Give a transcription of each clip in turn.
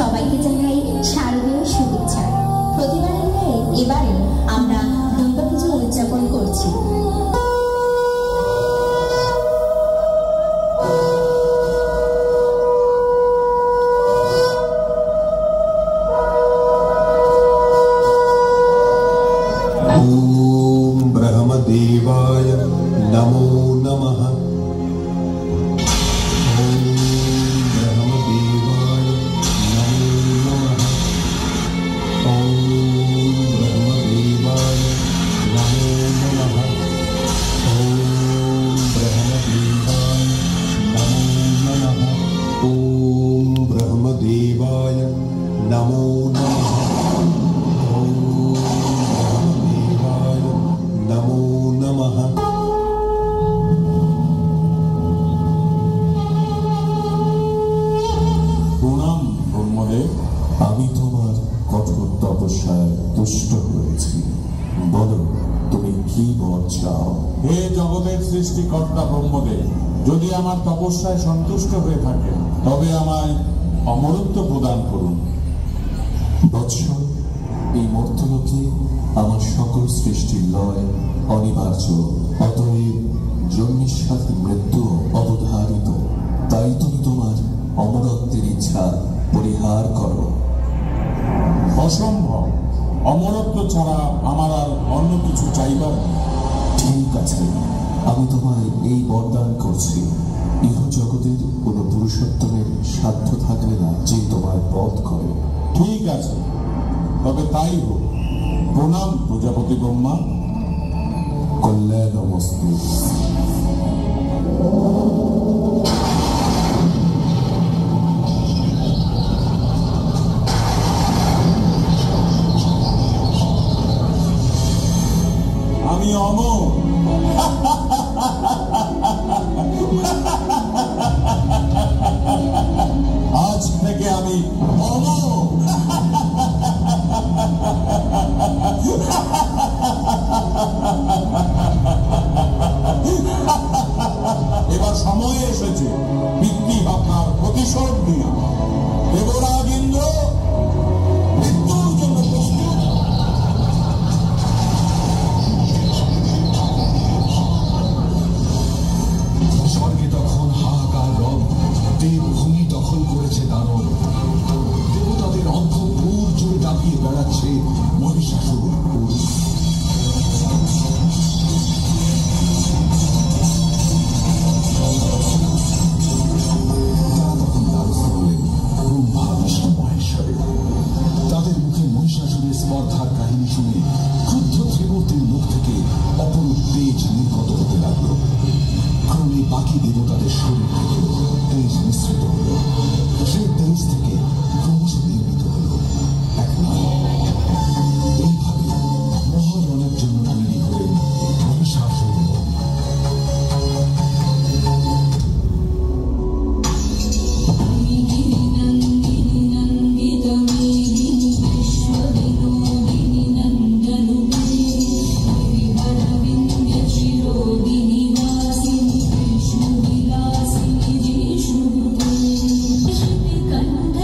সবাইকে জানাই শারদীয় শুভেচ্ছা। প্রতিবারের ন্যায় এবারে আমরা দুর্গাপুজো উদযাপন করছি। ब्रह्मदेवाय नमो नमः। ओम ब्रह्मदेवाय नमो नमः। ओम ब्रह्मदेवाय नमो नमः। ओम ब्रह्मदेवाय नमो नमः। ओम ब्रह्मदेवाय नमो नमः। नमो नमः। প্রণাম ব্রহ্মদেব। আমি তোমার কঠোর তপস্যায় তুষ্ট হয়েছি। বলো তুমি কি বর চাও? হে জগতের সৃষ্টিকর্তা ব্রহ্মদেব, যদি আমার তপস্যায় সন্তুষ্ট হয়ে থাকে তবে আমায় অমরত্ব প্রদান করুন। বৎস, এই মর্তলোকে আমার সকল সৃষ্টির লয় অনিবার্য, অতএব জন্মের সাথে মৃত্যু অবধারিত। তাই তুমি তোমার অমরত্বের ইচ্ছা পরিহার করো। অসম্ভব, অমরত্ব ছাড়া আমার আর অন্য কিছু চাইবার নেই। ঠিক আছে, আমি তোমায় এই বরদান করছি। ইহ জগতের কোন পুরুষোত্তমের সাধ্য থাকবে না যে তোমায় বধ করে। ঠিক আছে, তবে তাই হোক। প্রণাম প্রজাপতি ব্রহ্মা। কল্যাণমস্তু। আমি অমর। আজ থেকে আমি অমর। এবার সময় এসেছে পিতৃ আপনার প্রতিশোধ নিয়ে। দেবরাজ ইন্দ্র মৃত্যুর জন্য প্রস্তুত। স্বর্গে তখন হাহাকার রব, দেবভূমি দখল করেছে দানব। দেবতাদের অন্তঃপুর জুড়ে দাপিয়ে বেড়াচ্ছে মহিষাসুর। তাদের মুখে মহিষাসুরের স্পর্ধার কাহিনী শুনে ক্রুদ্ধ ত্রিমূর্তির মুখ থেকে অপরূপ তেজ নির্গত হতে লাগলো। ক্রমে বাকি দেবতাদের শরীর থেকে তেজ মিশ্রিত হল। সেই তেজ থেকে ক্রমশ নির্মিত হল এক নারী। এইভাবে মহারণের জন্য তৈরি হলেন মহিষাসুর। কণ্ঠ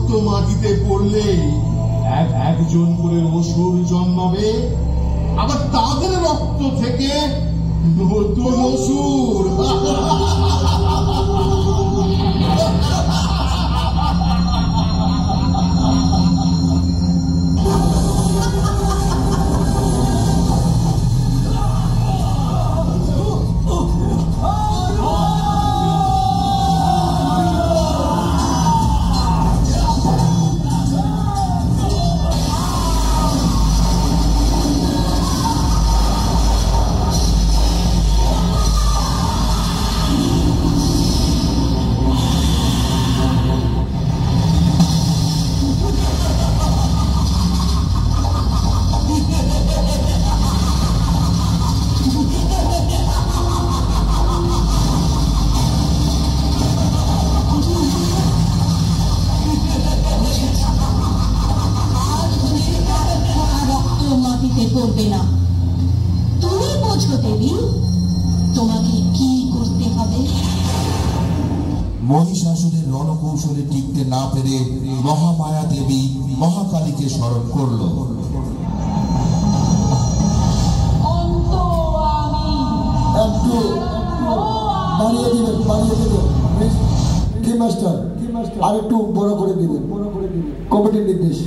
রক্ত মাটিতে পড়লে একজন করে অসুর জন্মাবে, আবার তাদের রক্ত থেকে নতুন অসুর। করবে না। তুমি বোঝো দেবী, তোমাকে কি করতে হবে। মহিষাসুরের রণকৌশলে টিকতে না পেরে মহামায়া দেবী মহাকালীকে স্মরণ করল। বাড়িয়ে দিবেন, বাড়িয়ে দিবেন কি মাস্টার, আর একটু বড় করে দিবেন, কমিটির নির্দেশ।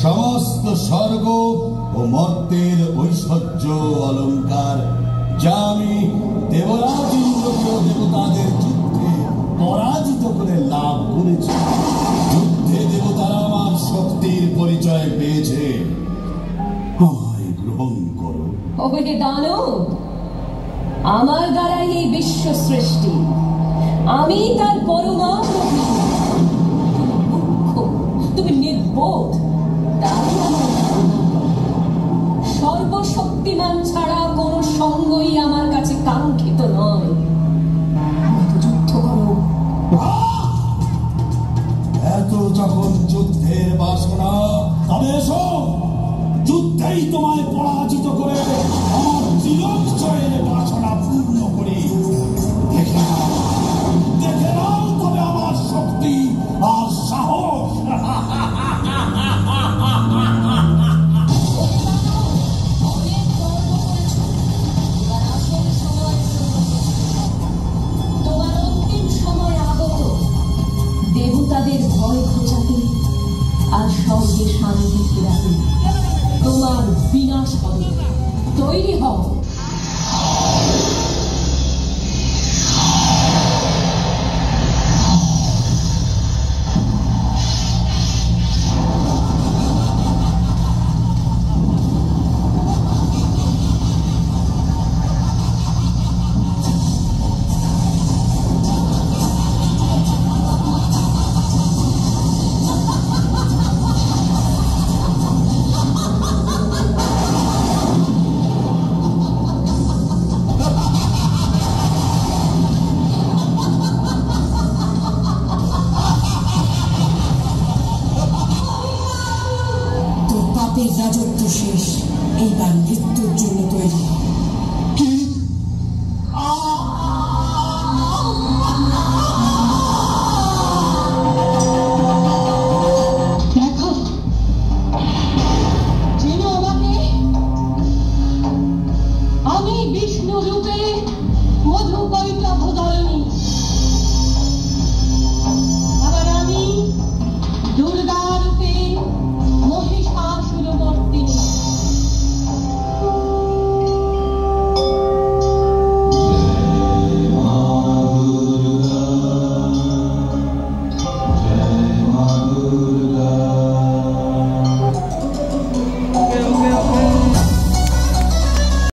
সমস্ত স্বর্গ ও মর্তের ঐশ্বর্য অলঙ্কার যা আমি দেবরাজ ইন্দ্রকে দেবতাদের যুদ্ধে পরাজিত করে লাভ করেছি, যুদ্ধে দেবতারা আমার শক্তির পরিচয় পেয়েছে, আমায় গ্রহণ করো। ওহে দানব, আমার দ্বারাই এই বিশ্ব সৃষ্টি, আমি তার পরমাত্ম। তুমি নির্বোধ, সর্বশক্তিমান ছাড়া কোন সঙ্গই আমার কাছে কাঙ্ক্ষিত নয়। যুদ্ধ করো। এত যখন যুদ্ধের বাসনা, তবে এসো, যুদ্ধেই তোমায় পরাজিত করে আমার চিরঞ্জয়ের বাসনা পূর্ণ করি। দেখে নাও তবে আমার শক্তি আর সাহস। দেবতাদের ভয় ঘোচাতে আর স্বর্গে শান্তি ফেরাতে তোমার বিনাশ হবে। তৈরি হও। রাজত্ব শেষ, এইবার মৃত্যুর জন্য তৈরি।